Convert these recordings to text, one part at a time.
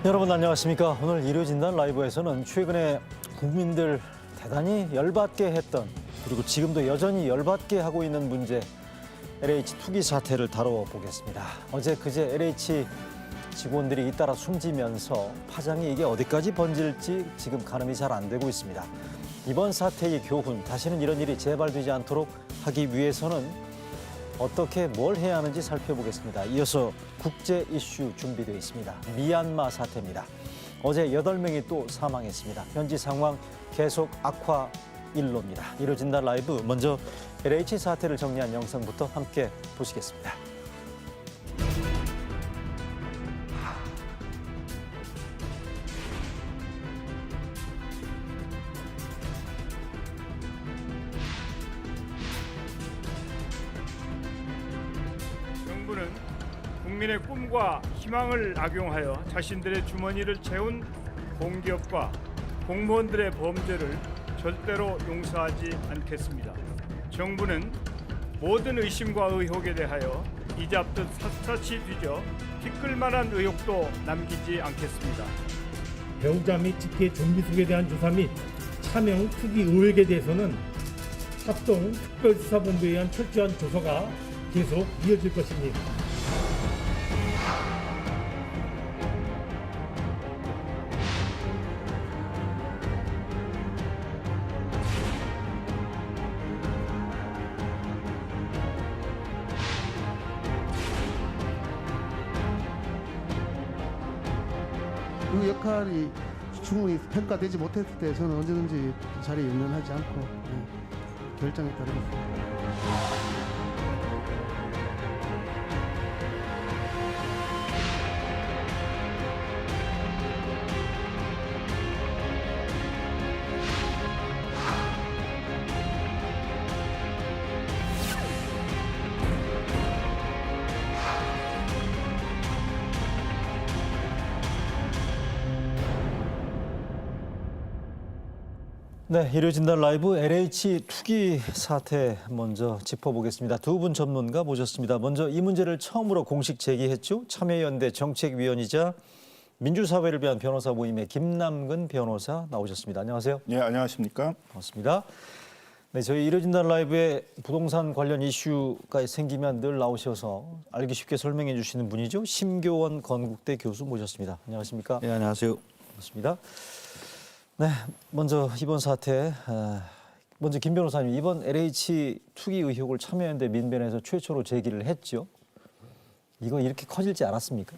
여러분 안녕하십니까. 오늘 일요진단 라이브에서는 최근에 국민들 대단히 열받게 했던, 그리고 지금도 여전히 열받게 하고 있는 문제, LH 투기 사태를 다뤄보겠습니다. 어제 그제 LH 직원들이 잇따라 숨지면서 파장이 이게 어디까지 번질지 지금 가늠이 잘 안 되고 있습니다. 이번 사태의 교훈, 다시는 이런 일이 재발되지 않도록 하기 위해서는 어떻게 뭘 해야 하는지 살펴보겠습니다. 이어서 국제 이슈 준비되어 있습니다. 미얀마 사태입니다. 어제 8명이 또 사망했습니다. 현지 상황 계속 악화 일로입니다. 이뤄진다 라이브, 먼저 LH 사태를 정리한 영상부터 함께 보시겠습니다. 정부는 국민의 꿈과 희망을 악용하여 자신들의 주머니를 채운 공기업과 공무원들의 범죄를 절대로 용서하지 않겠습니다. 정부는 모든 의심과 의혹에 대하여 이잡듯 샅샅이 뒤져 티끌만한 의혹도 남기지 않겠습니다. 배우자 및 직계 준비숙에 대한 조사 및 차명 투기 의혹에 대해서는 합동 특별수사본부에 의한 철저한 조사가 계속 이어질 것입니다. 그 역할이 충분히 평가되지 못했을 때 저는 언제든지 자리에 연연하지 않고 결정에 따르겠습니다. 네, 일요진단 라이브 LH 투기 사태 먼저 짚어보겠습니다. 두 분 전문가 모셨습니다. 먼저 이 문제를 처음으로 공식 제기했죠. 참여연대 정책위원이자 민주사회를 위한 변호사 모임의 김남근 변호사 나오셨습니다. 안녕하세요. 네, 안녕하십니까? 반갑습니다. 네, 저희 일요진단 라이브에 부동산 관련 이슈가 생기면 늘 나오셔서 알기 쉽게 설명해 주시는 분이죠. 심교원 건국대 교수 모셨습니다. 안녕하십니까? 네, 안녕하세요. 반갑습니다. 네, 먼저 이번 사태, 먼저 김 변호사님, 이번 LH 투기 의혹을 참여연대 민변에서 최초로 제기를 했죠. 이거 이렇게 커질지 알았습니까?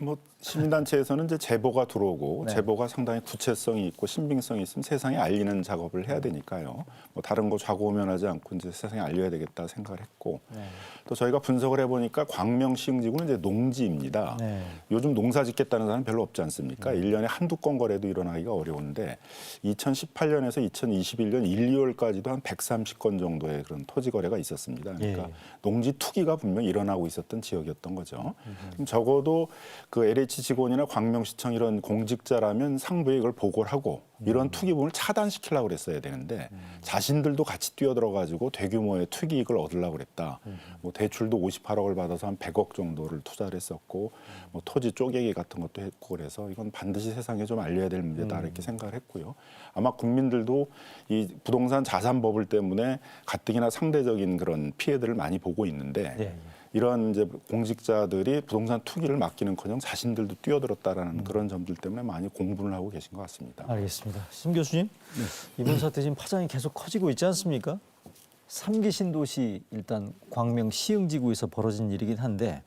뭐 시민단체에서는 이제 제보가 들어오고 네. 제보가 상당히 구체성이 있고 신빙성이 있으면 세상에 알리는 작업을 해야 되니까요. 뭐 다른 거 좌고우면하지 않고 이제 세상에 알려야 되겠다 생각을 했고 네. 또 저희가 분석을 해보니까 광명시흥지구는 이제 농지입니다. 네. 요즘 농사 짓겠다는 사람 별로 없지 않습니까? 1년에 한두 건 거래도 일어나기가 어려운데 2018년에서 2021년 1, 2월까지도 한 130건 정도의 그런 토지 거래가 있었습니다. 그러니까 예. 농지 투기가 분명 일어나고 있었던 지역이었던 거죠. 그럼 적어도 그 LH 직원이나 광명시청 이런 공직자라면 상부에 이걸 보고를 하고 이런 투기범을 차단시키려고 그랬어야 되는데 자신들도 같이 뛰어들어가지고 대규모의 투기익을 얻으려고 그랬다. 뭐 대출도 58억을 받아서 한 100억 정도를 투자를 했었고 뭐 토지 쪼개기 같은 것도 했고 그래서 이건 반드시 세상에 좀 알려야 될 문제다 이렇게 생각을 했고요. 아마 국민들도 이 부동산 자산 버블 때문에 가뜩이나 상대적인 그런 피해들을 많이 보고 있는데 예. 이런 이제 공직자들이 부동산 투기를 맡기는커녕 자신들도 뛰어들었다라는 그런 점들 때문에 많이 공분을 하고 계신 것 같습니다. 알겠습니다. 심 교수님, 이번 사태 지금 파장이 계속 커지고 있지 않습니까? 3기 신도시 일단 광명 시흥지구에서 벌어진 일이긴 한데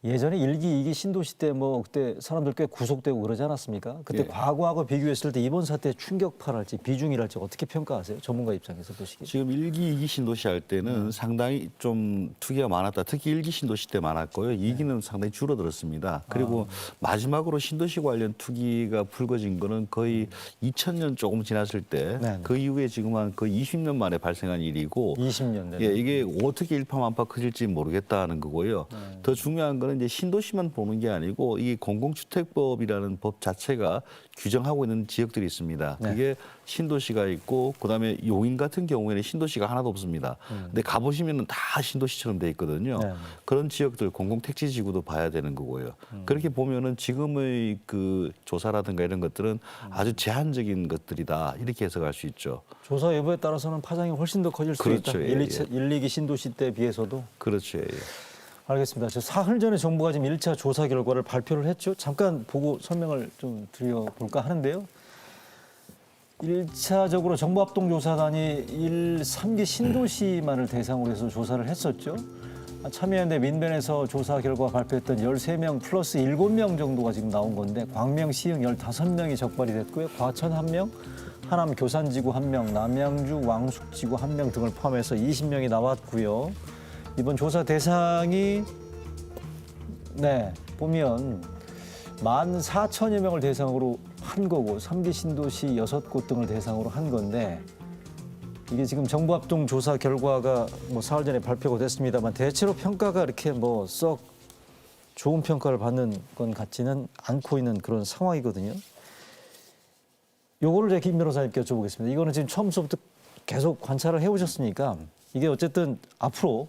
예전에 1기, 2기 신도시 때 뭐 그때 사람들 꽤 구속되고 그러지 않았습니까? 그때 예. 과거하고 비교했을 때 이번 사태의 충격파랄지 비중이랄지 어떻게 평가하세요? 전문가 입장에서 보시기에. 지금 1기, 2기 신도시 할 때는 상당히 좀 투기가 많았다. 특히 1기 신도시 때 많았고요. 2기는 상당히 줄어들었습니다. 그리고 마지막으로 신도시 관련 투기가 불거진 거는 거의 2000년 조금 지났을 때 그 이후에 지금 한 거의 20년 만에 발생한 일이고 20년 된. 예, 이게 어떻게 일파만파 커질지 모르겠다는 거고요. 더 중요한 거는 보면은 이제 신도시만 보는 게 아니고 이 공공주택법이라는 법 자체가 규정하고 있는 지역들이 있습니다. 네. 그게 신도시가 있고 그다음에 용인 같은 경우에는 신도시가 하나도 없습니다. 근데 가보시면은 다 신도시처럼 돼 있거든요. 네. 그런 지역들 공공택지지구도 봐야 되는 거고요. 그렇게 보면은 지금의 그 조사라든가 이런 것들은 아주 제한적인 것들이다 이렇게 해석할 수 있죠. 조사 여부에 따라서는 파장이 훨씬 더 커질 수 그렇죠. 있다. 예, 1, 2기 신도시 때에 비해서도. 그렇죠. 예. 알겠습니다. 저 사흘 전에 정부가 지금 1차 조사 결과를 발표를 했죠. 잠깐 보고 설명을 좀 드려볼까 하는데요. 1차적으로 정부합동조사단이 1, 3기 신도시만을 대상으로 해서 조사를 했었죠. 참여연대 민변에서 조사 결과 발표했던 13명 플러스 7명 정도가 지금 나온 건데 광명, 시흥 15명이 적발이 됐고요. 과천 1명, 하남 교산지구 1명, 남양주 왕숙지구 1명 등을 포함해서 20명이 나왔고요. 이번 조사 대상이 보면 14,000여 명을 대상으로 한 거고 3기 신도시 6곳 등을 대상으로 한 건데 이게 지금 정부합동 조사 결과가 뭐 사흘 전에 발표가 됐습니다만 대체로 평가가 이렇게 뭐 썩 좋은 평가를 받는 건 같지는 않고 있는 그런 상황이거든요. 요거를 제가 김 변호사님께 여쭤보겠습니다. 이거는 지금 처음부터 계속 관찰을 해오셨으니까 이게 어쨌든 앞으로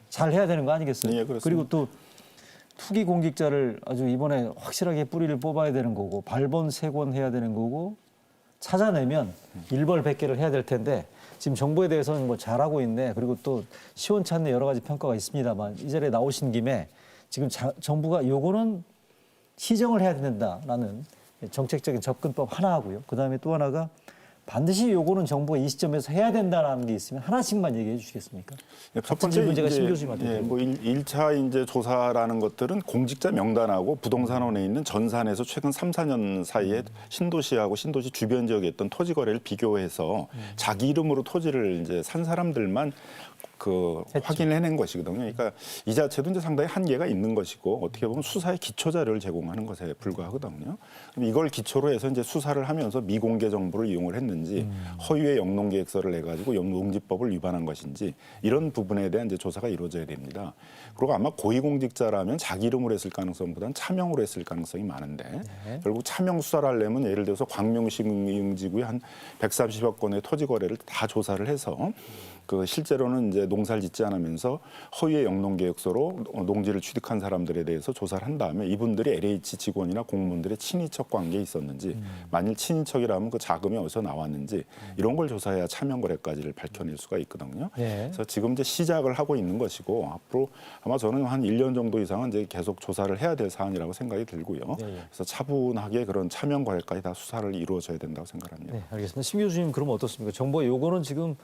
잘 해야 되는 거 아니겠어요? 네, 그렇습니다. 그리고 또 투기 공직자를 아주 이번에 확실하게 뿌리를 뽑아야 되는 거고 발본색원 해야 되는 거고 찾아내면 일벌백계를 해야 될 텐데 지금 정부에 대해서는 뭐 잘하고 있네. 그리고 또 시원찮네 여러 가지 평가가 있습니다만 이 자리에 나오신 김에 지금 정부가 요거는 시정을 해야 된다라는 정책적인 접근법 하나 하고요. 그다음에 또 하나가 반드시 요거는 정부가 이 시점에서 해야 된다라는 게 있으면 하나씩만 얘기해 주시겠습니까? 첫 번째 문제가 이제 신교수님한테 뭐 1차 이제 조사라는 것들은 공직자 명단하고 부동산원에 있는 전산에서 최근 3, 4년 사이에 신도시하고 신도시 주변 지역에 있던 토지 거래를 비교해서 자기 이름으로 토지를 이제 산 사람들만 확인해낸 것이거든요. 그러니까 이 자체도 이제 상당히 한계가 있는 것이고 어떻게 보면 수사의 기초 자료를 제공하는 것에 불과하거든요. 그럼 이걸 기초로 해서 이제 수사를 하면서 미공개 정보를 이용을 했는지 허위의 영농계획서를 내 가지고 영농지법을 위반한 것인지 이런 부분에 대한 이제 조사가 이루어져야 됩니다. 그리고 아마 고위공직자라면 자기 이름으로 했을 가능성보다는 차명으로 했을 가능성이 많은데 결국 차명 수사를 하려면 예를 들어서 광명시 응지구에 한 130여 건의 토지 거래를 다 조사를 해서 실제로는 이제 농사를 짓지 않으면서 허위의 영농계획서로 농지를 취득한 사람들에 대해서 조사를 한 다음에 이분들이 LH 직원이나 공무원들의 친인척 관계에 있었는지 만일 친인척이라면 그 자금이 어디서 나왔는지 이런 걸 조사해야 차명 거래까지를 밝혀낼 수가 있거든요. 그래서 지금 이제 시작을 하고 있는 것이고 앞으로 아마 저는 한 1년 정도 이상은 이제 계속 조사를 해야 될 사안이라고 생각이 들고요. 그래서 차분하게 그런 차명 거래까지 다 수사를 이루어져야 된다고 생각합니다. 네, 알겠습니다. 심 교수님 그러면 어떻습니까? 정부가 요거는 지금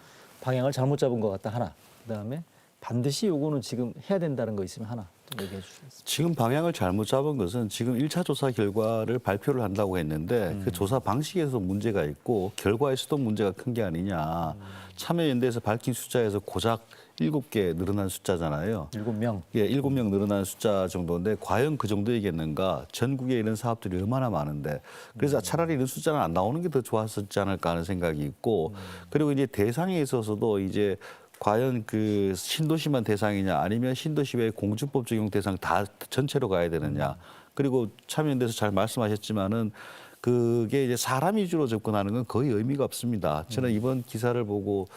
방향을 잘못 잡은 것 같다 하나. 그다음에 반드시 요거는 지금 해야 된다는 거 있으면 하나 좀 얘기해 주시겠습니까? 지금 방향을 잘못 잡은 것은 지금 1차 조사 결과를 발표를 한다고 했는데 그 조사 방식에서 문제가 있고 결과에서도 문제가 큰 게 아니냐. 참여연대에서 밝힌 숫자에서 고작 7개 늘어난 숫자잖아요. 7명. 예, 7명 늘어난 숫자 정도인데 과연 그 정도이겠는가? 전국에 이런 사업들이 얼마나 많은데. 그래서 차라리 이런 숫자는 안 나오는 게 더 좋았었지 않을까 하는 생각이 있고 그리고 이제 대상에 있어서도 이제 과연 그 신도시만 대상이냐 아니면 신도시 외 공주법 적용 대상 다 전체로 가야 되느냐. 그리고 참여연대에서 잘 말씀하셨지만은 그게 이제 사람 위주로 접근하는 건 거의 의미가 없습니다. 저는 이번 기사를 보고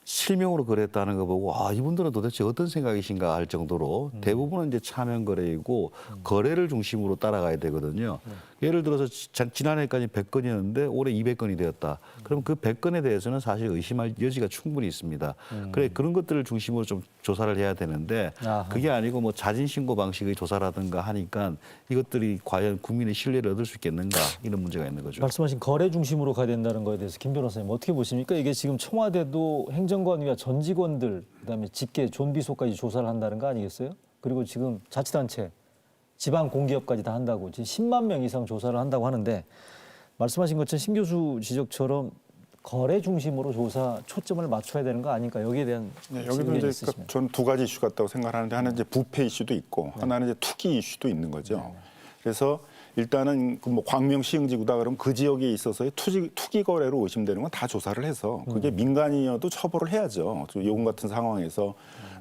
실명으로 거래했다는 거 보고 이분들은 도대체 어떤 생각이신가 할 정도로 대부분은 이제 차명 거래이고 거래를 중심으로 따라가야 되거든요. 예를 들어서 지난해까지 100건이었는데 올해 200건이 되었다. 그럼 그 100건에 대해서는 사실 의심할 여지가 충분히 있습니다. 그래 그런 것들을 중심으로 좀 조사를 해야 되는데 그게 아니고 뭐 자진 신고 방식의 조사라든가 하니까 이것들이 과연 국민의 신뢰를 얻을 수 있겠는가 이런 문제가 있는 거죠. 말씀하신 거래 중심으로 가야 된다는 거에 대해서 김 변호사님 어떻게 보십니까? 이게 지금 청와대도 행정관위와 전 직원들 그다음에 직계 존비소까지 조사를 한다는 거 아니겠어요? 그리고 지금 자치단체 지방 공기업까지 다 한다고 지금 10만 명 이상 조사를 한다고 하는데 말씀하신 것처럼 심 교수 지적처럼 거래 중심으로 조사 초점을 맞춰야 되는 거 아닐까? 여기에 대한 여기도 이제 저는 두 가지 이슈 같다고 생각하는데 하나는 이제 부패 이슈도 있고 하나는 이제 투기 이슈도 있는 거죠. 그래서 일단은 뭐 광명 시흥지구다 그러면 그 지역에 있어서의 투기 거래로 의심되는 건 다 조사를 해서 그게 민간이어도 처벌을 해야죠. 요금 같은 상황에서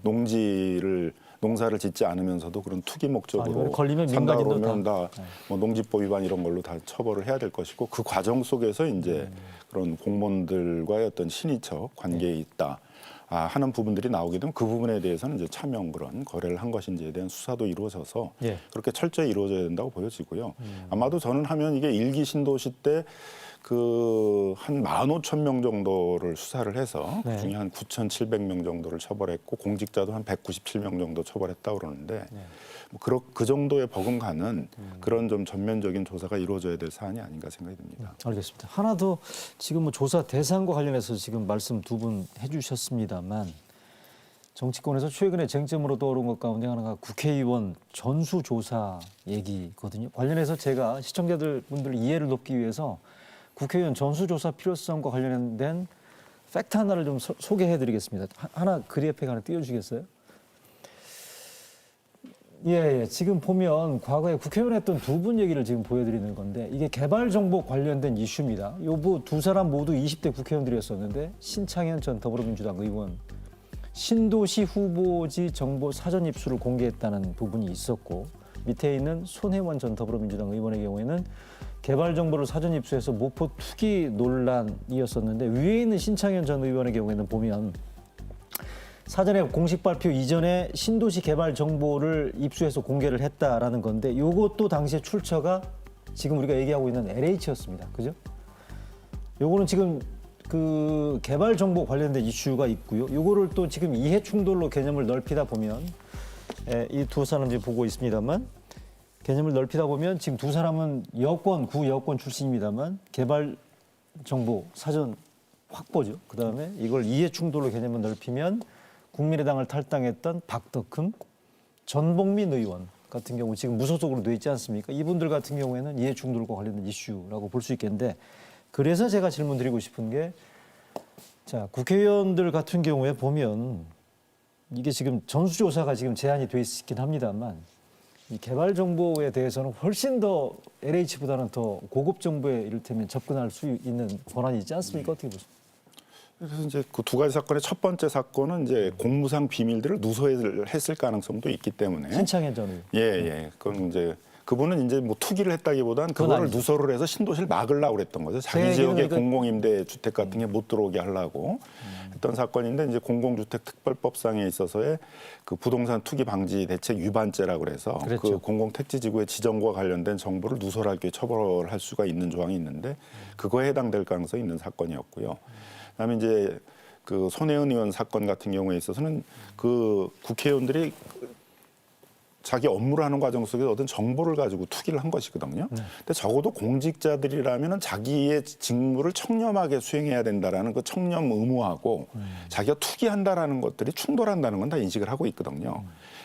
농지를 농사를 짓지 않으면서도 그런 투기 목적으로 이번에 걸리면 산다 민간인도 그러면 다. 뭐 농지법 위반 이런 걸로 다 처벌을 해야 될 것이고 그 과정 속에서 이제 그런 공무원들과의 어떤 신의적 관계에 있다. 하는 부분들이 나오게 되면 그 부분에 대해서는 이제 차명 그런 거래를 한 것인지에 대한 수사도 이루어져서 예. 그렇게 철저히 이루어져야 된다고 보여지고요. 아마도 저는 하면 이게 일기 신도시 때 그 한 15,000명 정도를 수사를 해서 네. 그중에 한 9,700명 정도를 처벌했고 공직자도 한 197명 정도 처벌했다고 그러는데 뭐 그 정도의 버금가는 그런 좀 전면적인 조사가 이루어져야 될 사안이 아닌가 생각이 듭니다. 알겠습니다. 하나 더 지금 뭐 조사 대상과 관련해서 지금 말씀 두 분 해주셨습니다만 정치권에서 최근에 쟁점으로 떠오른 것 가운데 하나가 국회의원 전수조사 얘기거든요. 관련해서 제가 시청자들 분들 이해를 돕기 위해서 국회의원 전수조사 필요성과 관련된 팩트 하나를 좀 소개해드리겠습니다. 하나 그래픽 하나 띄워주시겠어요? 예, 지금 보면 과거에 국회의원 했던 두 분 얘기를 지금 보여드리는 건데 이게 개발정보 관련된 이슈입니다. 요 두 사람 모두 20대 국회의원들이었었는데 신창현 전 더불어민주당 의원 신도시 후보지 정보 사전 입수를 공개했다는 부분이 있었고 밑에 있는 손혜원 전 더불어민주당 의원의 경우에는 개발 정보를 사전 입수해서 모포 투기 논란이었었는데 위에 있는 신창현 전 의원의 경우에는 보면 사전에 공식 발표 이전에 신도시 개발 정보를 입수해서 공개를 했다라는 건데 이것도 당시에 출처가 지금 우리가 얘기하고 있는 LH였습니다. 그죠? 요거는 지금 그 개발 정보 관련된 이슈가 있고요. 요거를 또 지금 이해 충돌로 개념을 넓히다 보면 이 두 사람 지금 보고 있습니다만 개념을 넓히다 보면 지금 두 사람은 구 여권 출신입니다만 개발 정보 사전 확보죠. 그다음에 이걸 이해 충돌로 개념을 넓히면 국민의당을 탈당했던 박덕흠, 전복민 의원 같은 경우 지금 무소속으로 돼 있지 않습니까? 이분들 같은 경우에는 이해 충돌과 관련된 이슈라고 볼 수 있겠는데 그래서 제가 질문 드리고 싶은 게 자, 국회의원들 같은 경우에 보면 이게 지금 전수조사가 지금 제한이 돼 있긴 합니다만 이 개발 정보에 대해서는 훨씬 더 LH보다는 더 고급 정보에 이를테면 접근할 수 있는 권한이 있지 않습니까? 어떻게 보십니까? 그래서 이제 그 두 가지 사건의 첫 번째 사건은 이제 공무상 비밀들을 누설했을 가능성도 있기 때문에 신창현 전 의원. 예. 그건 이제 그분은 이제 뭐 투기를 했다기보다는 그거를 아니죠. 누설을 해서 신도시를 막으려고 그랬던 거죠. 제 자기 얘기는 지역의 그러니까 공공임대 주택 같은 게 못 들어오게 하려고 했던 사건인데 이제 공공주택특별법상에 있어서의 그 부동산 투기 방지 대책 위반죄라고 그래서 그랬죠. 그 공공택지지구의 지정과 관련된 정보를 누설하게 처벌할 수가 있는 조항이 있는데 그거에 해당될 가능성이 있는 사건이었고요. 그다음에 이제 그 손혜원 의원 사건 같은 경우에 있어서는 그 국회의원들이 자기 업무를 하는 과정 속에서 어떤 정보를 가지고 투기를 한 것이거든요. 근데 적어도 공직자들이라면은 자기의 직무를 청렴하게 수행해야 된다라는 그 청렴 의무하고 자기가 투기한다라는 것들이 충돌한다는 건 다 인식을 하고 있거든요.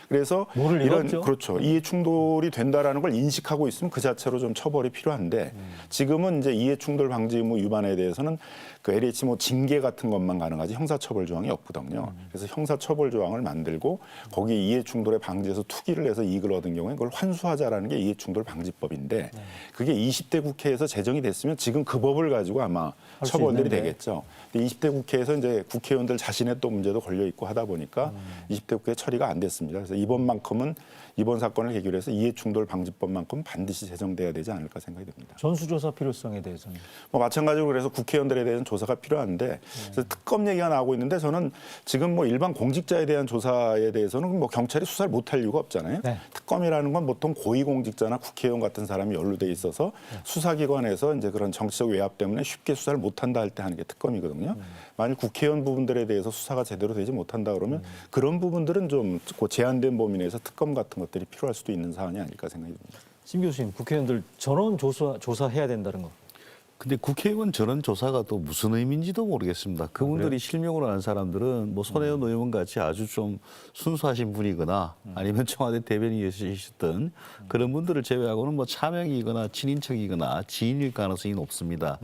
그래서 모를 리가 없죠. 그렇죠. 이해 충돌이 된다라는 걸 인식하고 있으면 그 자체로 좀 처벌이 필요한데 지금은 이제 이해 충돌 방지 의무 위반에 대해서는 그 LH 뭐 징계 같은 것만 가능하지 형사처벌 조항이 없거든요. 그래서 형사처벌 조항을 만들고 거기 이해 충돌에 방지해서 투기를 해서 이익을 얻은 경우에 그걸 환수하자라는 게 이해 충돌 방지법인데 그게 20대 국회에서 제정이 됐으면 지금 그 법을 가지고 아마 수 처벌들이 있는데. 되겠죠. 근데 20대 국회에서 이제 국회의원들 자신의 또 문제도 걸려 있고 하다 보니까 20대 국회 처리가 안 됐습니다. 그래서 이번만큼은 이번 사건을 계기로 해서 이해충돌 방지법만큼 반드시 제정돼야 되지 않을까 생각이 듭니다. 전수조사 필요성에 대해서는 뭐 마찬가지로 그래서 국회의원들에 대한 조사가 필요한데 그래서 특검 얘기가 나오고 있는데 저는 지금 뭐 일반 공직자에 대한 조사에 대해서는 뭐 경찰이 수사를 못할 이유가 없잖아요. 네. 특검이라는 건 보통 고위공직자나 국회의원 같은 사람이 연루돼 있어서 수사기관에서 이제 그런 정치적 외압 때문에 쉽게 수사를 못한다 할 때 하는 게 특검이거든요. 만일 국회의원 부분들에 대해서 수사가 제대로 되지 못한다 그러면 그런 부분들은 좀 그 제한된 범위 내에서 특검 같은 것들이 필요할 수도 있는 사안이 아닐까 생각이 듭니다. 심 교수님 국회의원들 전원 조사해야 된다는 거. 근데 국회의원 전원 조사가 또 무슨 의미인지도 모르겠습니다. 그분들이 실명으로 아는 사람들은 뭐 손혜원 의원 같이 아주 좀 순수하신 분이거나 아니면 청와대 대변인이셨던 그런 분들을 제외하고는 뭐 차명이거나 친인척이거나 지인일 가능성이 높습니다.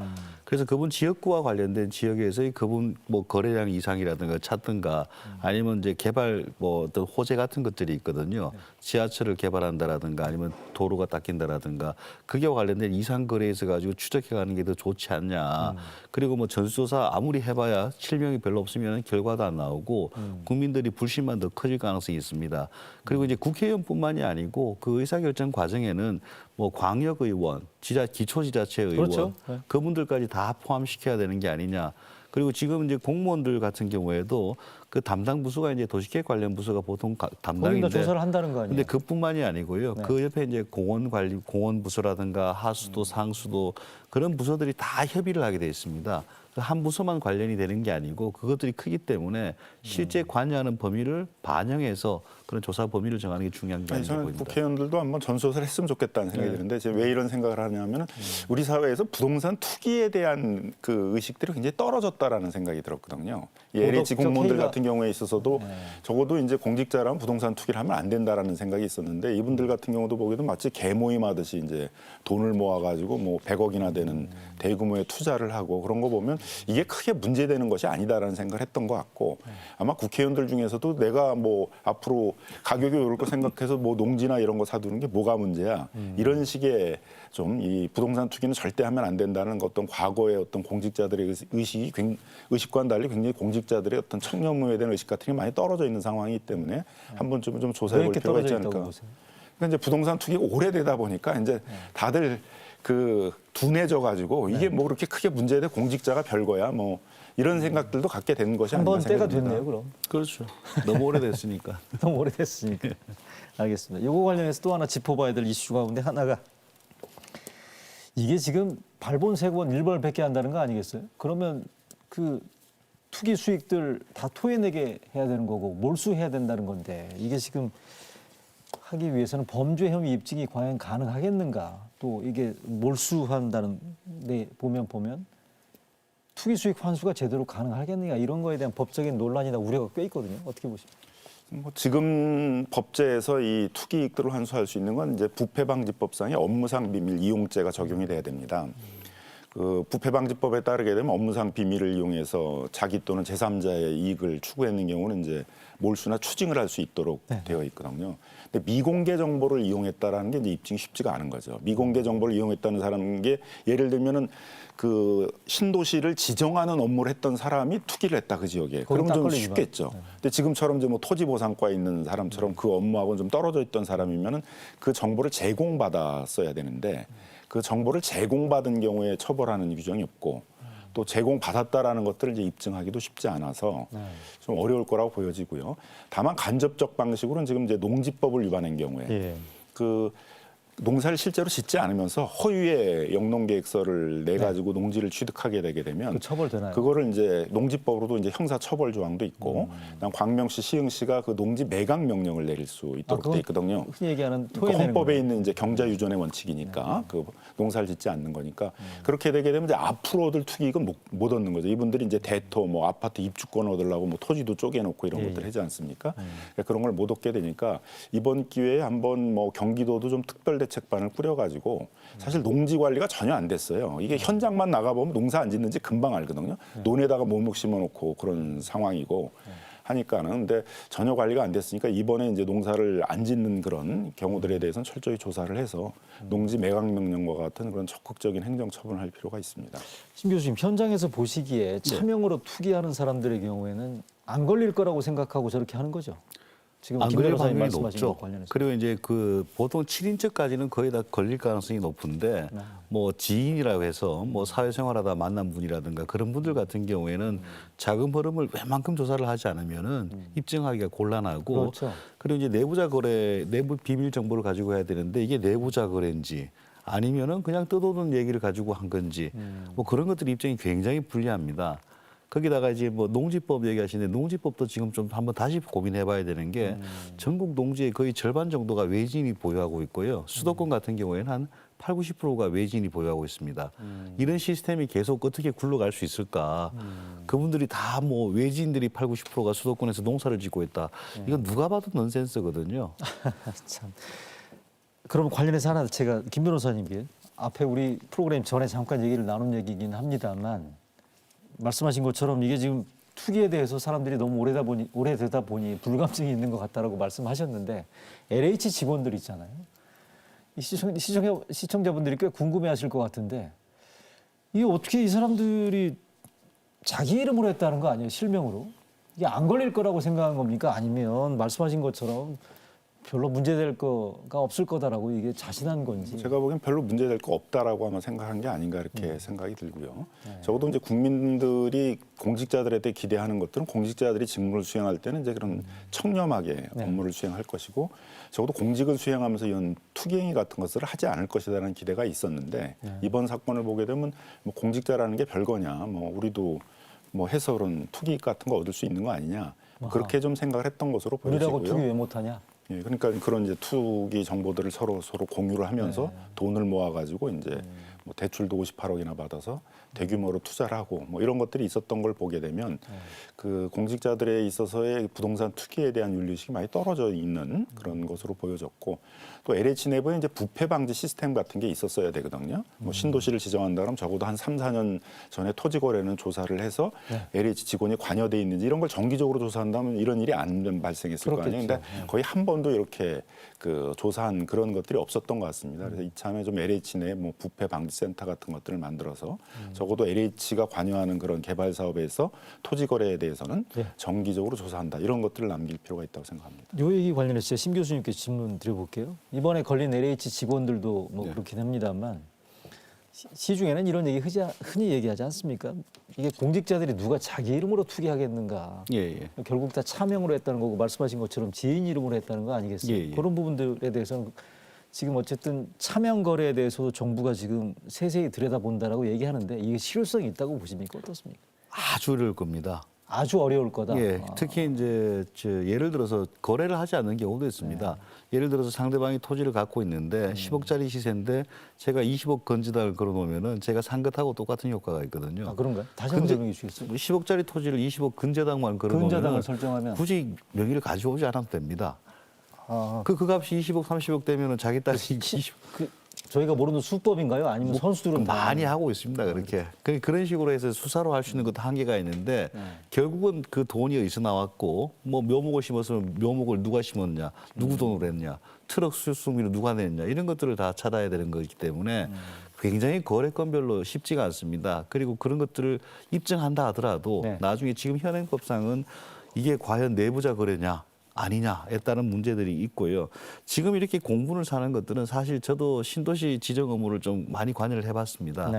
그래서 그분 지역구와 관련된 지역에서의 그분 뭐 거래량 이상이라든가 찾든가 아니면 이제 개발 뭐 어떤 호재 같은 것들이 있거든요. 지하철을 개발한다라든가 아니면 도로가 닦인다라든가 그게 관련된 이상 거래에서 가지고 추적해 가는 게 더 좋지 않냐. 그리고 뭐 전수조사 아무리 해봐야 실명이 별로 없으면 결과도 안 나오고 국민들이 불신만 더 커질 가능성이 있습니다. 그리고 이제 국회의원뿐만이 아니고 그 의사결정 과정에는 뭐 광역의원, 기초지자체의원, 그렇죠. 네. 그분들까지 다 포함시켜야 되는 게 아니냐. 그리고 지금 이제 공무원들 같은 경우에도 그 담당 부서가 이제 도시계획 관련 부서가 보통 거기다 담당인데 조사를 한다는 거 아니에요? 근데 그뿐만이 아니고요. 네. 그 옆에 이제 공원 부서라든가 하수도, 상수도 그런 부서들이 다 협의를 하게 돼 있습니다. 한 부서만 관련이 되는 게 아니고 그것들이 크기 때문에 실제 관여하는 범위를 반영해서 그런 조사 범위를 정하는 게 중요한 게 아니, 아닌가 저는 보입니다. 국회의원들도 한번 전수조사를 했으면 좋겠다는 생각이 드는데 제가 왜 이런 생각을 하냐면은 우리 사회에서 부동산 투기에 대한 그 의식들이 굉장히 떨어졌다라는 생각이 들었거든요. 이 LH 도덕적 공무원들 해이가- 같은 경우에 있어서도 적어도 이제 공직자라면 부동산 투기를 하면 안 된다라는 생각이 있었는데 이분들 같은 경우도 보기에도 마치 개모임 하듯이 이제 돈을 모아가지고 뭐 100억이나 되는 대규모의 투자를 하고 그런 거 보면 이게 크게 문제되는 것이 아니다라는 생각을 했던 것 같고 아마 국회의원들 중에서도 내가 뭐 앞으로 가격이 오를 거 생각해서 뭐 농지나 이런 거 사두는 게 뭐가 문제야 이런 식의 좀 이 부동산 투기는 절대 하면 안 된다는 어떤 과거의 어떤 공직자들의 의식과는 달리 굉장히 공직자들의 어떤 청렴에 대한 의식 같은 게 많이 떨어져 있는 상황이기 때문에 한 번쯤은 좀 조사해 볼 이렇게 필요가 있지 떨어져 않을까. 있다고 보세요? 그러니까 이제 부동산 투기가 오래되다 보니까 이제 다들 그 둔해져 가지고 이게 뭐 그렇게 크게 문제돼 공직자가 별거야 뭐 이런 생각들도 갖게 되는 것이 아닌가 한번 때가 생각합니다. 됐네요, 그럼. 그렇죠. 너무 오래됐으니까. 너무 오래됐으니까. 알겠습니다. 이거 관련해서 또 하나 짚어봐야 될 이슈 가운데 하나가 이게 지금 발본세권 일벌백계 한다는 거 아니겠어요? 그러면 그 투기 수익들 다 토해내게 해야 되는 거고 몰수해야 된다는 건데 이게 지금 하기 위해서는 범죄 혐의 입증이 과연 가능하겠는가? 또 이게 몰수한다는 데 보면 투기 수익 환수가 제대로 가능하겠느냐 이런 거에 대한 법적인 논란이나 우려가 꽤 있거든요. 어떻게 보십니까? 뭐 지금 법제에서 이 투기 이익들을 환수할 수 있는 건 이제 부패방지법상의 업무상 비밀 이용죄가 적용이 돼야 됩니다. 그 부패방지법에 따르게 되면 업무상 비밀을 이용해서 자기 또는 제3자의 이익을 추구했는 경우는 이제 몰수나 추징을 할 수 있도록 되어 있거든요. 근데 미공개 정보를 이용했다라는 게 이제 입증이 쉽지가 않은 거죠. 미공개 정보를 이용했다는 사람인 게 예를 들면은 그 신도시를 지정하는 업무를 했던 사람이 투기를 했다 그 지역에. 그러면 좀 걸리지만. 쉽겠죠. 근데 지금처럼 이제 뭐 토지보상과에 있는 사람처럼 그 업무하고는 좀 떨어져 있던 사람이면은 그 정보를 제공받았어야 되는데 그 정보를 제공받은 경우에 처벌하는 규정이 없고 또 제공받았다라는 것들을 이제 입증하기도 쉽지 않아서 좀 어려울 거라고 보여지고요. 다만 간접적 방식으로는 지금 이제 농지법을 위반한 경우에 예. 그 농사를 실제로 짓지 않으면서 허위의 영농계획서를 내 가지고 농지를 취득하게 되게 되면 그 처벌되나요? 그거를 이제 농지법으로도 이제 형사 처벌 조항도 있고 그다음 광명시 시흥시가 그 농지 매각 명령을 내릴 수 있도록 그건 돼 있거든요. 흔히 얘기하는 그 토해내는 헌법에 거예요. 있는 이제 경자 유전의 원칙이니까 그 농사를 짓지 않는 거니까 그렇게 되게 되면 이제 앞으로 얻을 투기익은 못 얻는 거죠. 이분들이 이제 대토 뭐 아파트 입주권 얻으려고 뭐 토지도 쪼개놓고 이런 것들 하지 않습니까? 그러니까 그런 걸 못 얻게 되니까 이번 기회에 한번 뭐 경기도도 좀 특별 대책반을 꾸려가지고 사실 농지 관리가 전혀 안 됐어요. 이게 현장만 나가보면 농사 안 짓는지 금방 알거든요. 논에다가 목목 심어놓고 그런 상황이고 하니까는. 근데 전혀 관리가 안 됐으니까 이번에 이제 농사를 안 짓는 그런 경우들에 대해서는 철저히 조사를 해서 농지 매각 명령과 같은 그런 적극적인 행정 처분을 할 필요가 있습니다. 신 교수님 현장에서 보시기에 차명으로 투기하는 사람들의 경우에는 안 걸릴 거라고 생각하고 저렇게 하는 거죠. 지금 안 김 걸릴 변호사님 확률이 말씀하신 높죠. 것 관련해서. 그리고 이제 그 보통 7인척까지는 거의 다 걸릴 가능성이 높은데 뭐 지인이라고 해서 뭐 사회생활하다 만난 분이라든가 그런 분들 같은 경우에는 자금 흐름을 웬만큼 조사를 하지 않으면은 입증하기가 곤란하고 그렇죠. 그리고 이제 내부자 거래, 내부 비밀 정보를 가지고 해야 되는데 이게 내부자 거래인지 아니면은 그냥 뜯어놓은 얘기를 가지고 한 건지 뭐 그런 것들 입증이 굉장히 불리합니다. 거기다가 이제 뭐 농지법 얘기하시는데 농지법도 지금 좀 한번 다시 고민해봐야 되는 게 전국 농지의 거의 절반 정도가 외지인이 보유하고 있고요. 수도권 같은 경우에는 한 80~90%가 외지인이 보유하고 있습니다. 이런 시스템이 계속 어떻게 굴러갈 수 있을까? 그분들이 다 뭐 외지인들이 80~90%가 수도권에서 농사를 짓고 있다. 이건 누가 봐도 넌센스거든요. 참. 그럼 관련해서 하나 제가 김 변호사님께 앞에 우리 프로그램 전에 잠깐 얘기를 나눈 얘기긴 합니다만 말씀하신 것처럼 이게 지금 투기에 대해서 사람들이 너무 오래되다 보니 불감증이 있는 것 같다라고 말씀하셨는데 LH 직원들 있잖아요. 이 시청자분들이 꽤 궁금해하실 것 같은데 이게 어떻게 이 사람들이 자기 이름으로 했다는 거 아니에요? 실명으로? 이게 안 걸릴 거라고 생각한 겁니까? 아니면 말씀하신 것처럼 별로 문제될 거가 없을 거다라고 이게 자신한 건지. 제가 보기엔 별로 문제될 거 없다라고 아마 생각한 게 아닌가 이렇게 생각이 들고요. 적어도 이제 국민들이 공직자들에 대해 기대하는 것들은 공직자들이 직무를 수행할 때는 이제 그런 청렴하게 업무를 수행할 것이고 적어도 공직을 수행하면서 이런 투기행위 같은 것을 하지 않을 것이라는 기대가 있었는데 이번 사건을 보게 되면 뭐 공직자라는 게 별거냐, 뭐 우리도 뭐 해서 그런 투기 같은 거 얻을 수 있는 거 아니냐 그렇게 좀 생각을 했던 것으로 우리라고 보여지고요. 투기 왜 못하냐? 예, 그러니까 그런 이제 투기 정보들을 서로 공유를 하면서 돈을 모아가지고 이제 뭐 대출도 58억이나 받아서 대규모로 투자를 하고 뭐 이런 것들이 있었던 걸 보게 되면 그 공직자들에 있어서의 부동산 투기에 대한 윤리의식이 많이 떨어져 있는 그런 것으로 보여졌고 또 LH 내부에 이제 부패 방지 시스템 같은 게 있었어야 되거든요. 뭐 신도시를 지정한다 그러면 적어도 한 3, 4년 전에 토지 거래는 조사를 해서 LH 직원이 관여돼 있는지 이런 걸 정기적으로 조사한다면 이런 일이 안 발생했을 거 아니에요. 근데 거의 한 번도 이렇게 그 조사한 그런 것들이 없었던 것 같습니다. 그래서 이참에 좀 LH 내 뭐 부패 방지 센터 같은 것들을 만들어서 적어도 LH가 관여하는 그런 개발 사업에서 토지 거래에 대해서는 정기적으로 조사한다. 이런 것들을 남길 필요가 있다고 생각합니다. 이 얘기 관련해서 심 교수님께 질문 드려볼게요. 이번에 걸린 LH 직원들도 뭐 그렇긴 합니다만 시중에는 이런 얘기 흔히 얘기하지 않습니까? 이게 공직자들이 누가 자기 이름으로 투기하겠는가? 예. 결국 다 차명으로 했다는 거고 말씀하신 것처럼 지인 이름으로 했다는 거 아니겠어요? 예. 그런 부분들에 대해서는 지금 어쨌든 차명 거래에 대해서 정부가 지금 세세히 들여다본다라고 얘기하는데 이게 실효성이 있다고 보십니까? 어떻습니까? 아주 어려울 겁니다. 아주 어려울 거다. 예, 특히 이제 예를 들어서 거래를 하지 않는 경우도 있습니다. 예를 들어서 상대방이 토지를 갖고 있는데 10억짜리 시세인데 제가 20억 건지다를 걸어놓으면은 제가 산 것하고 똑같은 효과가 있거든요. 아, 그런가요? 다시 한번 설명해 주시겠어요? 10억짜리 토지를 20억 근저당만 걸어놓으면 근저당을 설정하면 굳이 명의를 가져오지 않아도 됩니다. 아, 그 값이 20억, 30억 되면은 자기 딸이 20억 저희가 모르는 수법인가요? 아니면 선수들은 다 많이 하고 있습니다. 그렇게 그런 식으로 해서 수사로 할 수 있는 것도 한계가 있는데 결국은 그 돈이 어디서 나왔고 뭐 묘목을 심었으면 묘목을 누가 심었냐, 누구 돈으로 했냐, 트럭 수수비를 누가 냈냐 이런 것들을 다 찾아야 되는 거기 때문에 굉장히 거래건별로 쉽지가 않습니다. 그리고 그런 것들을 입증한다 하더라도 나중에 지금 현행법상은 이게 과연 내부자 거래냐 아니냐에 따른 문제들이 있고요. 지금 이렇게 공분을 사는 것들은 사실 저도 신도시 지정 업무를 좀 많이 관여를 해봤습니다.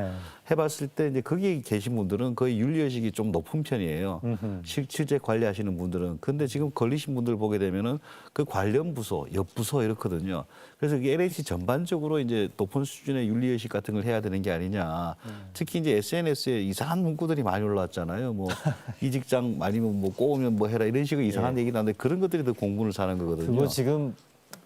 해봤을 때 이제 거기 계신 분들은 거의 윤리의식이 좀 높은 편이에요. 실제 관리하시는 분들은. 근데 지금 걸리신 분들 보게 되면은 그 관련 부서, 옆 부서 이렇거든요. 그래서 이게 LH 전반적으로 이제 높은 수준의 윤리의식 같은 걸 해야 되는 게 아니냐. 특히 이제 SNS에 이상한 문구들이 많이 올라왔잖아요. 뭐 이 직장 아니면 뭐 꼬우면 뭐 해라 이런 식의 이상한 얘기 나는데 그런 것들이 더 공분을 사는 거거든요. 그거 지금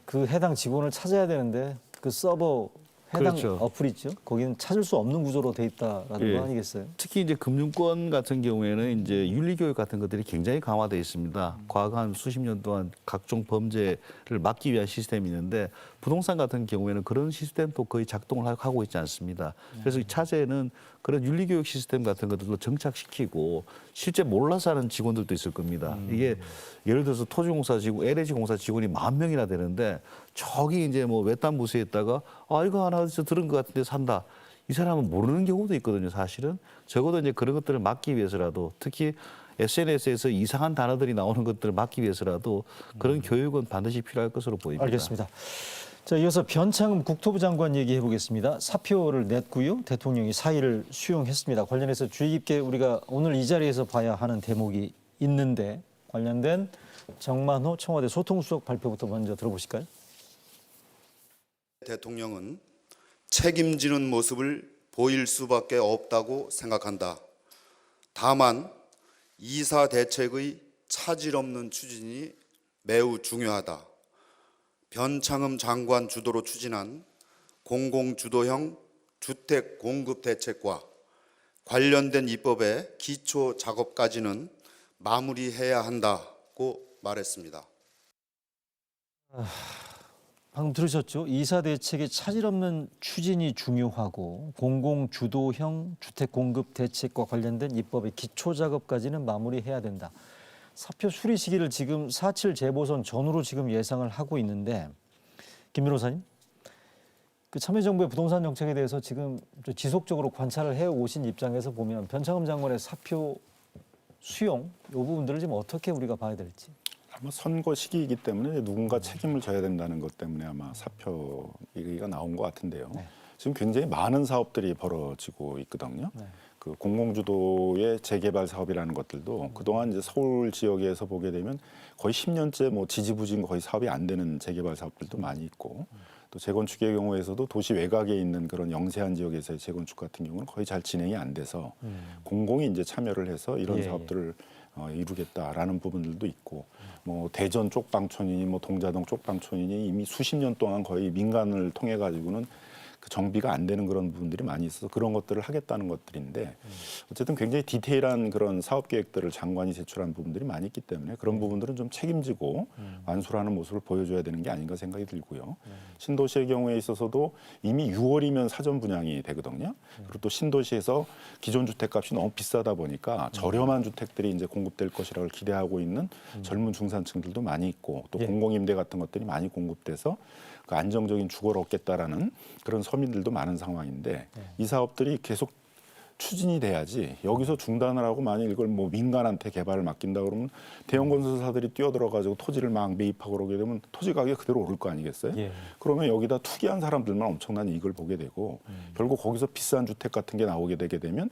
그 해당 직원을 찾아야 되는데 그 서버 해당 그렇죠. 어플 있죠? 거기는 찾을 수 없는 구조로 돼 있다라는 거 아니겠어요? 특히 이제 금융권 같은 경우에는 이제 윤리교육 같은 것들이 굉장히 강화되어 있습니다. 과거 한 수십 년 동안 각종 범죄를 막기 위한 시스템이 있는데 부동산 같은 경우에는 그런 시스템도 거의 작동을 하고 있지 않습니다. 그래서 이 차제에는 그런 윤리교육 시스템 같은 것들도 정착시키고 실제 몰라서 하는 직원들도 있을 겁니다. 이게 예를 들어서 토지공사 직원, LH 공사 직원이 10,000명이나 되는데 저기 이제 뭐 외딴 부서에 있다가 아 이거 하나 어디서 들은 것 같은데 산다. 이 사람은 모르는 경우도 있거든요. 사실은 적어도 이제 그런 것들을 막기 위해서라도 특히 SNS에서 이상한 단어들이 나오는 것들을 막기 위해서라도 그런 교육은 반드시 필요할 것으로 보입니다. 알겠습니다. 자, 이어서 변창흠 국토부 장관 얘기해 보겠습니다. 사표를 냈고요. 대통령이 사의를 수용했습니다. 관련해서 주의 깊게 우리가 오늘 이 자리에서 봐야 하는 대목이 있는데 관련된 정만호 청와대 소통수석 발표부터 먼저 들어보실까요? 대통령은 책임지는 모습을 보일 수밖에 없다고 생각한다. 다만 이사 대책의 차질 없는 추진이 매우 중요하다. 변창흠 장관 주도로 추진한 공공주도형 주택 공급 대책과 관련된 입법의 기초 작업까지는 마무리해야 한다고 말했습니다. 방금 들으셨죠? 이사 대책의 차질 없는 추진이 중요하고 공공주도형 주택 공급 대책과 관련된 입법의 기초 작업까지는 마무리해야 된다. 사표 수리 시기를 지금 4.7 재보선 전후로 지금 예상을 하고 있는데 김 변호사님, 그 참여정부의 부동산 정책에 대해서 지금 좀 지속적으로 관찰을 해 오신 입장에서 보면 변창흠 장관의 사표 수용 이 부분들을 지금 어떻게 우리가 봐야 될지. 아마 선거 시기이기 때문에 누군가 책임을 져야 된다는 것 때문에 아마 사표 얘기가 나온 것 같은데요. 네. 지금 굉장히 많은 사업들이 벌어지고 있거든요. 네. 그 공공주도의 재개발 사업이라는 것들도 그동안 이제 서울 지역에서 보게 되면 거의 10년째 뭐 지지부진 거의 사업이 안 되는 재개발 사업들도 많이 있고 또 재건축의 경우에서도 도시 외곽에 있는 그런 영세한 지역에서의 재건축 같은 경우는 거의 잘 진행이 안 돼서 공공이 이제 참여를 해서 이런 예, 사업들을 이루겠다라는 부분들도 있고 뭐 대전 쪽방촌이니 뭐 동자동 쪽방촌이니 이미 수십 년 동안 거의 민간을 통해 가지고는 그 정비가 안 되는 그런 부분들이 많이 있어서 그런 것들을 하겠다는 것들인데 어쨌든 굉장히 디테일한 그런 사업 계획들을 장관이 제출한 부분들이 많이 있기 때문에 그런 부분들은 좀 책임지고 완수하는 모습을 보여줘야 되는 게 아닌가 생각이 들고요. 신도시의 경우에 있어서도 이미 6월이면 사전 분양이 되거든요. 그리고 또 신도시에서 기존 주택값이 너무 비싸다 보니까 저렴한 주택들이 이제 공급될 것이라고 기대하고 있는 젊은 중산층들도 많이 있고 또 예. 공공임대 같은 것들이 많이 공급돼서 그 안정적인 주거를 얻겠다라는 그런 서민들도 많은 상황인데 이 사업들이 계속 추진이 돼야지 여기서 중단을 하고 만약 이걸 뭐 민간한테 개발을 맡긴다 그러면 대형 건설사들이 뛰어들어가지고 토지를 막 매입하고 그러게 되면 토지 가격이 그대로 오를 거 아니겠어요? 예. 그러면 여기다 투기한 사람들만 엄청난 이익을 보게 되고 결국 거기서 비싼 주택 같은 게 나오게 되게 되면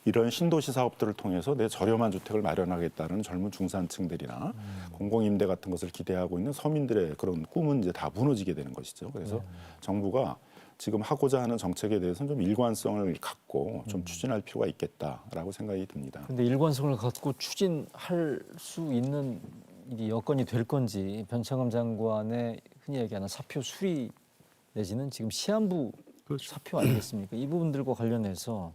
이런 신도시 사업들을 통해서 내 저렴한 주택을 마련하겠다는 젊은 중산층들이나 공공임대 같은 것을 기대하고 있는 서민들의 그런 꿈은 이제 다 무너지게 되는 것이죠. 그래서 정부가 지금 하고자 하는 정책에 대해서는 좀 일관성을 갖고 좀 추진할 필요가 있겠다라고 생각이 듭니다. 그런데 일관성을 갖고 추진할 수 있는 이 여건이 될 건지 변창흠 장관의 흔히 얘기하는 사표 수리 내지는 지금 시한부 사표 아니겠습니까? 이 부분들과 관련해서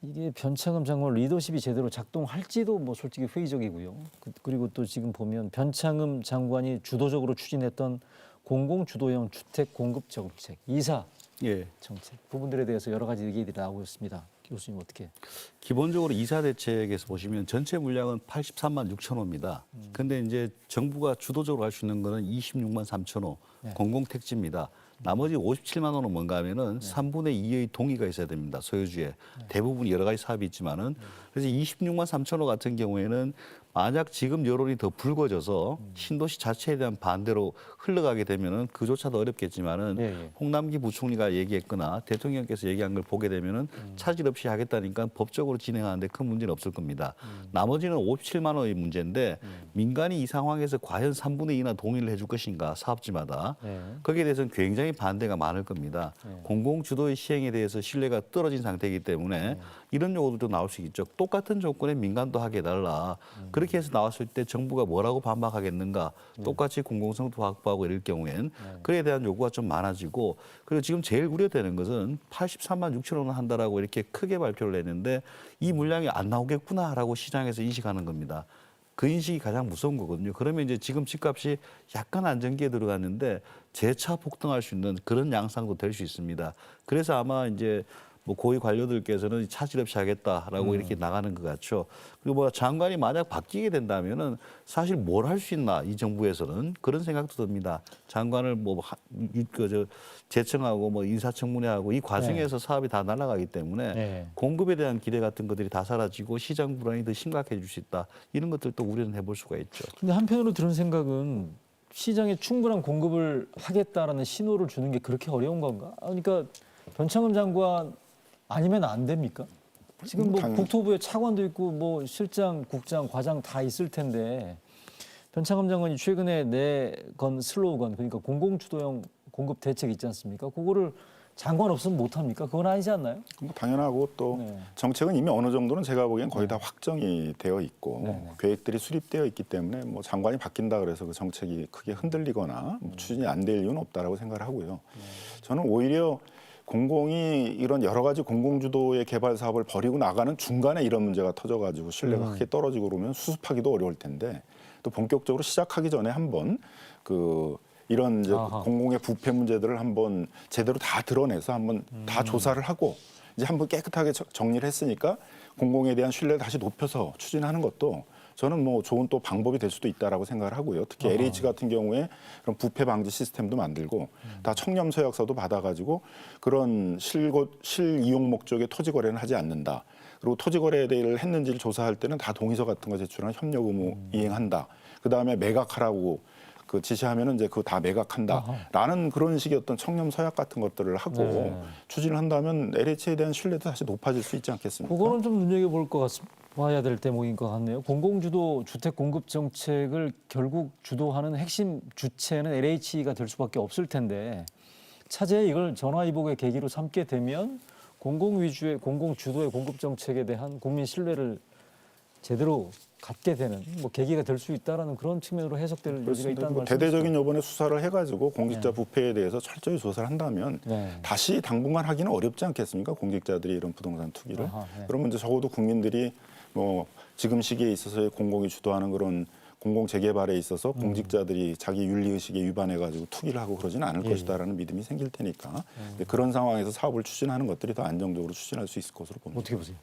이게 변창흠 장관 리더십이 제대로 작동할지도 뭐 솔직히 회의적이고요. 그리고 또 지금 보면 변창흠 장관이 주도적으로 추진했던 공공주도형 주택 공급 정책, 이사 예. 정책 부분들에 대해서 여러 가지 얘기들이 나오고 있습니다. 교수님 어떻게? 기본적으로 이사 대책에서 보시면 전체 물량은 83만 6천 호입니다. 근데 이제 정부가 주도적으로 할 수 있는 거는 26만 3천 호 네. 공공택지입니다. 나머지 57만 호는 뭔가 하면은 3분의 2의 동의가 있어야 됩니다. 소유주에. 대부분 여러 가지 사업이 있지만은 그래서 26만 3천 호 같은 경우에는 만약 지금 여론이 더 불거져서 신도시 자체에 대한 반대로 흘러가게 되면은 그조차도 어렵겠지만은 예, 예. 홍남기 부총리가 얘기했거나 대통령께서 얘기한 걸 보게 되면은 차질 없이 하겠다니까 법적으로 진행하는데 큰 문제는 없을 겁니다. 나머지는 57만 원의 문제인데 민간이 이 상황에서 과연 3분의 2나 동의를 해줄 것인가 사업지마다 네. 거기에 대해서는 굉장히 반대가 많을 겁니다. 공공 주도의 시행에 대해서 신뢰가 떨어진 상태이기 때문에 이런 요구도 나올 수 있죠. 똑같은 조건에 민간도 하게 해달라. 그렇게 해서 나왔을 때 정부가 뭐라고 반박하겠는가. 똑같이 공공성도 확보하고 이럴 경우엔 그에 대한 요구가 좀 많아지고 그리고 지금 제일 우려되는 것은 83만 6천 원을 한다라고 이렇게 크게 발표를 했는데 이 물량이 안 나오겠구나라고 시장에서 인식하는 겁니다. 그 인식이 가장 무서운 거거든요. 그러면 이제 지금 집값이 약간 안정기에 들어갔는데 재차 폭등할 수 있는 그런 양상도 될 수 있습니다. 그래서 아마 이제 뭐 고위 관료들께서는 차질 없이 하겠다라고 이렇게 나가는 것 같죠. 그리고 뭐 장관이 만약 바뀌게 된다면은 사실 뭘 할 수 있나 이 정부에서는 그런 생각도 듭니다. 장관을 재청하고 뭐 인사청문회하고 이 과정에서 사업이 다 날아가기 때문에 네. 공급에 대한 기대 같은 것들이 다 사라지고 시장 불안이 더 심각해질 수 있다. 이런 것들도 우려는 해볼 수가 있죠. 근데 한편으로 들은 생각은 시장에 충분한 공급을 하겠다라는 신호를 주는 게 그렇게 어려운 건가? 그러니까 변창흠 장관 아니면 안 됩니까? 지금 뭐 국토부에 차관도 있고 뭐 실장, 국장, 과장 다 있을 텐데 변창흠 장관이 최근에 내건 슬로건 그러니까 공공주도형 공급 대책 있지 않습니까? 그거를 장관 없으면 못 합니까? 그건 아니지 않나요? 뭐 당연하고 또 네. 정책은 이미 어느 정도는 제가 보기엔 거의 다 확정이 되어 있고 네. 계획들이 수립되어 있기 때문에 뭐 장관이 바뀐다 그래서 그 정책이 크게 흔들리거나 뭐 추진이 안 될 이유는 없다라고 생각을 하고요. 저는 오히려 공공이 이런 여러 가지 공공주도의 개발 사업을 벌이고 나가는 중간에 이런 문제가 터져가지고 신뢰가 크게 떨어지고 그러면 수습하기도 어려울 텐데 또 본격적으로 시작하기 전에 한번 이런 이제 아하. 공공의 부패 문제들을 한번 제대로 다 드러내서 한번 다 조사를 하고 이제 한번 깨끗하게 정리를 했으니까 공공에 대한 신뢰를 다시 높여서 추진하는 것도 저는 뭐 좋은 또 방법이 될 수도 있다라고 생각을 하고요. 특히 LH 같은 경우에 그런 부패 방지 시스템도 만들고 다 청렴 서약서도 받아가지고 그런 실이용 목적의 토지 거래는 하지 않는다. 그리고 토지 거래를 했는지를 조사할 때는 다 동의서 같은 거 제출하는 협력 의무 이행한다. 그 다음에 매각하라고 그 지시하면은 이제 그거 다 매각한다라는 그런 식의 어떤 청렴 서약 같은 것들을 하고 네. 추진을 한다면 LH에 대한 신뢰도 다시 높아질 수 있지 않겠습니까? 그거는 좀 눈여겨볼 것 봐야 될 대목인 것 같네요. 공공주도 주택 공급 정책을 결국 주도하는 핵심 주체는 LH가 될 수밖에 없을 텐데 차제에 이걸 전화위복의 계기로 삼게 되면 공공 위주의 공공 주도의 공급 정책에 대한 국민 신뢰를 제대로 갖게 되는 뭐 계기가 될 수 있다라는 그런 측면으로 해석될 여지가 그렇습니다. 있다는 말씀이시죠? 대대적인 요번에 수사를 해가지고 공직자 네. 부패에 대해서 철저히 조사를 한다면 네. 다시 당분간 하기는 어렵지 않겠습니까? 공직자들이 이런 부동산 투기를. 아하, 네. 그러면 이제 적어도 국민들이 뭐 지금 시기에 있어서의 공공이 주도하는 그런 공공 재개발에 있어서 공직자들이 자기 윤리의식에 위반해가지고 투기를 하고 그러지는 않을 것이다라는 믿음이 생길 테니까 근데 그런 상황에서 사업을 추진하는 것들이 더 안정적으로 추진할 수 있을 것으로 봅니다. 어떻게 보세요?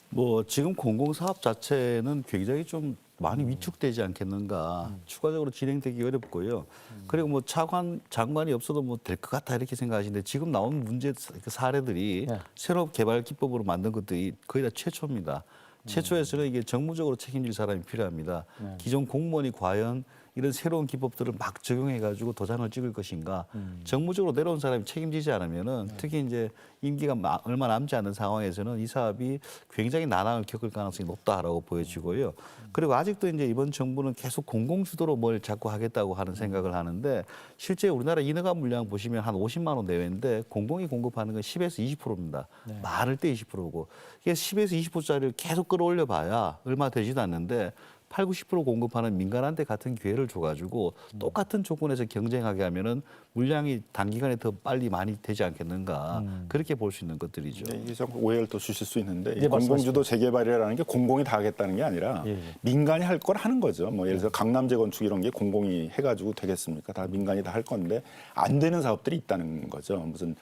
뭐 지금 공공사업 자체는 굉장히 좀 많이 위축되지 않겠는가. 추가적으로 진행되기 어렵고요. 그리고 뭐 장관이 없어도 뭐 될 것 같다 이렇게 생각하시는데 지금 나온 문제 사례들이 네. 새로 개발 기법으로 만든 것들이 거의 다 최초입니다. 최초에서는 이게 정무적으로 책임질 사람이 필요합니다. 기존 공무원이 과연 이런 새로운 기법들을 막 적용해가지고 도장을 찍을 것인가. 정무적으로 내려온 사람이 책임지지 않으면은 특히 이제 임기가 얼마 남지 않은 상황에서는 이 사업이 굉장히 난항을 겪을 가능성이 높다라고 보여지고요. 그리고 아직도 이제 이번 정부는 계속 공공 주도로 뭘 자꾸 하겠다고 하는 생각을 하는데 실제 우리나라 인허가 물량 보시면 한 50만 원 내외인데 공공이 공급하는 건 10에서 20%입니다. 많을 때 20%고 이게 10에서 20%짜리를 계속 끌어올려 봐야 얼마 되지도 않는데 8, 90% 공급하는 민간한테 같은 기회를 줘가지고 똑같은 조건에서 경쟁하게 하면은 물량이 단기간에 더 빨리 많이 되지 않겠는가 그렇게 볼 수 있는 것들이죠. 네, 이게 좀 오해를 또 주실 수 있는데 이 네, 공공주도 재개발이라는 게 공공이 다 하겠다는 게 아니라 예, 예. 민간이 할 걸 하는 거죠. 뭐 예를 들어 강남 재건축 이런 게 공공이 해가지고 되겠습니까? 다 민간이 다 할 건데 안 되는 사업들이 있다는 거죠. 무슨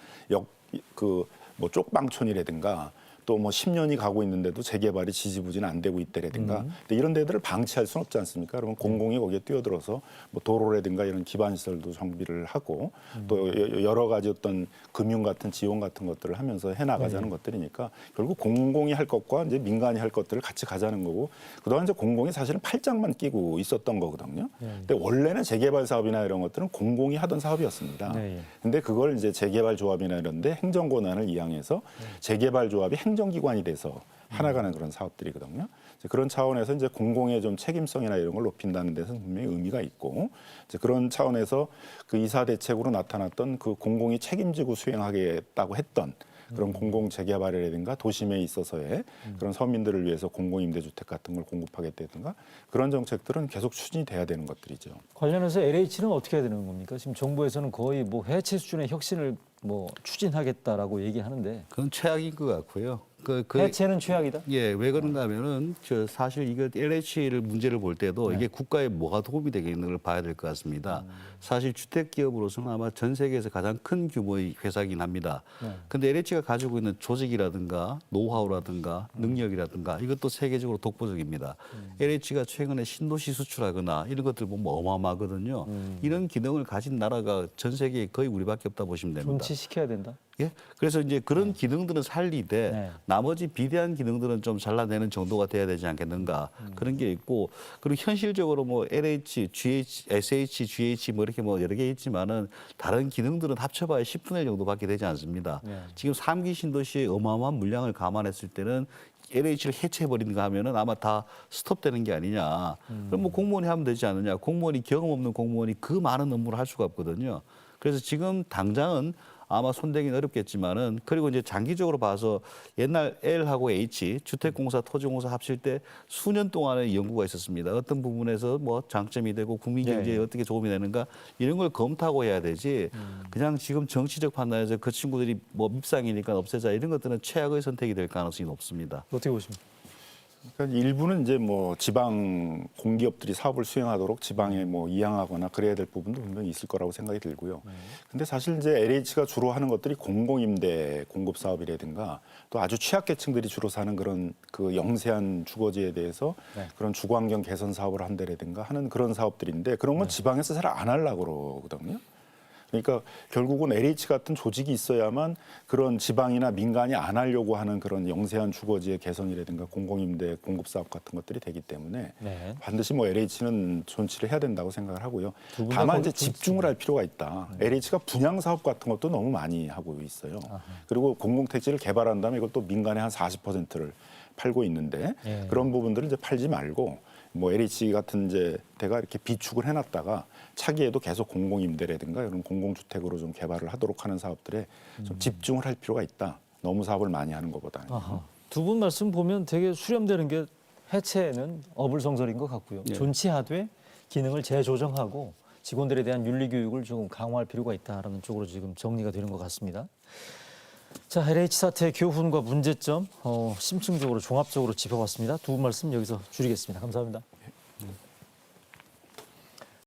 뭐 쪽방촌이라든가 또 뭐 10년이 가고 있는데도 재개발이 지지부진은 안 되고 있다라든가 근데 이런 데들을 방치할 수는 없지 않습니까? 그러면 공공이 거기에 뛰어들어서 뭐 도로라든가 이런 기반시설도 정비를 하고 또 여러 가지 어떤 금융 같은 지원 같은 것들을 하면서 해나가자는 것들이니까 결국 공공이 할 것과 이제 민간이 할 것들을 같이 가자는 거고 그동안 이제 공공이 사실은 팔짱만 끼고 있었던 거거든요. 근데 원래는 재개발 사업이나 이런 것들은 공공이 하던 사업이었습니다. 네, 예. 근데 그걸 이제 재개발 조합이나 이런 데 행정 권한을 이양해서 재개발 조합이 행정기관이 돼서 하나가는 그런 사업들이거든요. 이제 그런 차원에서 이제 공공의 좀 책임성이나 이런 걸 높인다는 데서는 분명히 의미가 있고 이제 그런 차원에서 그 이사 대책으로 나타났던 그 공공이 책임지고 수행하겠다고 했던 그런 공공 재개발이라든가 도심에 있어서의 그런 서민들을 위해서 공공임대주택 같은 걸 공급하겠다든가 그런 정책들은 계속 추진이 돼야 되는 것들이죠. 관련해서 LH는 어떻게 해야 되는 겁니까? 지금 정부에서는 거의 뭐 해체 수준의 혁신을 뭐 추진하겠다라고 얘기하는데 그건 최악인 것 같고요. 해체는 최악이다? 예, 왜 그런가 하면은 사실 이거 LH를 문제를 볼 때도 이게 국가에 뭐가 도움이 되겠는 걸 봐야 될 것 같습니다. 사실 주택 기업으로서는 아마 전 세계에서 가장 큰 규모의 회사이긴 합니다. 근데 LH가 가지고 있는 조직이라든가 노하우라든가 능력이라든가 이것도 세계적으로 독보적입니다. LH가 최근에 신도시 수출하거나 이런 것들 보면 어마어마하거든요. 이런 기능을 가진 나라가 전 세계에 거의 우리밖에 없다 보시면 됩니다. 존치시켜야 된다? 예. 그래서 이제 그런 기능들은 살리되 네. 나머지 비대한 기능들은 좀 잘라내는 정도가 돼야 되지 않겠는가 그런 게 있고 그리고 현실적으로 뭐 LH, GH, SH, GH 뭐 이렇게 뭐 여러 개 있지만은 다른 기능들은 합쳐봐야 10분의 1 정도밖에 되지 않습니다. 네. 지금 3기 신도시의 어마어마한 물량을 감안했을 때는 LH를 해체해버리는가 하면은 아마 다 스톱되는 게 아니냐. 그럼 뭐 공무원이 하면 되지 않느냐. 공무원이 경험 없는 공무원이 그 많은 업무를 할 수가 없거든요. 그래서 지금 당장은 아마 손대기는 어렵겠지만은 그리고 이제 장기적으로 봐서 옛날 L하고 H 주택공사, 토지공사 합칠 때 수년 동안의 연구가 있었습니다. 어떤 부분에서 뭐 장점이 되고 국민 경제에 어떻게 도움이 되는가 이런 걸 검토하고 해야 되지. 그냥 지금 정치적 판단에서 그 친구들이 뭐 밉상이니까 없애자 이런 것들은 최악의 선택이 될 가능성이 높습니다. 어떻게 보십니까? 그러니까 일부는 이제 뭐 지방 공기업들이 사업을 수행하도록 지방에 뭐 이양하거나 그래야 될 부분도 분명히 있을 거라고 생각이 들고요. 근데 사실 이제 LH가 주로 하는 것들이 공공임대 공급 사업이라든가 또 아주 취약계층들이 주로 사는 그런 그 영세한 주거지에 대해서 그런 주거환경 개선 사업을 한다라든가 하는 그런 사업들인데 그런 건 지방에서 잘 안 하려고 그러거든요. 그러니까 결국은 LH 같은 조직이 있어야만 그런 지방이나 민간이 안 하려고 하는 그런 영세한 주거지의 개선이라든가 공공임대 공급 사업 같은 것들이 되기 때문에 네. 반드시 뭐 LH는 존치를 해야 된다고 생각을 하고요. 두 분 다 다만 거기 이제 집중을 할 필요가 있다. LH가 분양 사업 같은 것도 너무 많이 하고 있어요. 그리고 공공택지를 개발한 다음에 이걸 또 민간에 한 40%를 팔고 있는데 예. 그런 부분들은 이제 팔지 말고 뭐 LH 같은 이제 데가 이렇게 비축을 해놨다가 차기에도 계속 공공임대라든가 이런 공공주택으로 좀 개발을 하도록 하는 사업들에 좀 집중을 할 필요가 있다. 너무 사업을 많이 하는 것보다는. 두 분 말씀 보면 되게 수렴되는 게 해체는 어불성설인 것 같고요. 존치하되 기능을 재조정하고 직원들에 대한 윤리 교육을 좀 강화할 필요가 있다라는 쪽으로 지금 정리가 되는 것 같습니다. 자, LH 사태 교훈과 문제점 심층적으로 종합적으로 짚어봤습니다. 두 분 말씀 여기서 줄이겠습니다. 감사합니다.